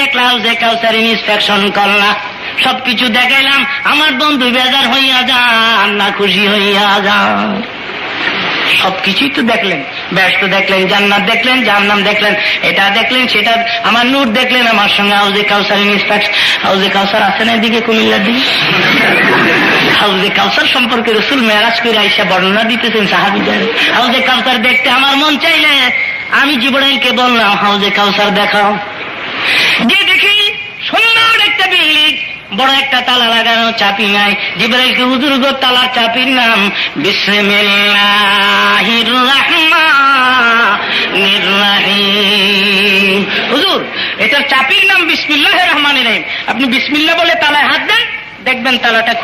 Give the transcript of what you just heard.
দেখলাম যে কাউসার ইন্সপেকশন করলাম, সবকিছু দেখাইলাম, আমার বন্ধু বেজার হইয়া যান না খুশি হইয়া যান? সবকিছুই তো দেখলেন, ব্যস্ত দেখলেন, জান্নাত দেখলেন, জাহান্নাম দেখলেন, এটা দেখলেন, সেটা, আমার নূর দেখলেন, আমার সঙ্গে হাউজে কাউসার ইন্সপেকশন। হাউজে কাউসার আছে না এদিকে কুমিল্লার দিকে? হাউজে কাউসার সম্পর্কে রাসূল মেরাজ করে আইসা বর্ণনা দিতেছেন সাহাবীদের। হাউজে কাউসার দেখতে আমার মন চাইলে আমি জিবরাইলকে বললাম হাউজে কাউসার দেখাও। যে দেখি সুন্দর একটা বিল্ডিং, বড় একটা তালা লাগানো, চাবি নাই। জিবরাইলকে হুজুর গো তালার চাবির নাম বিসমিল্লাহির রাহমানির রহিম। হুজুর এটার চাবির নাম বিসমিল্লাহির রহমানির রহিম। আপনি বিসমিল্লাহ বলে তালায় হাত দেন, দেখবেন তালাটা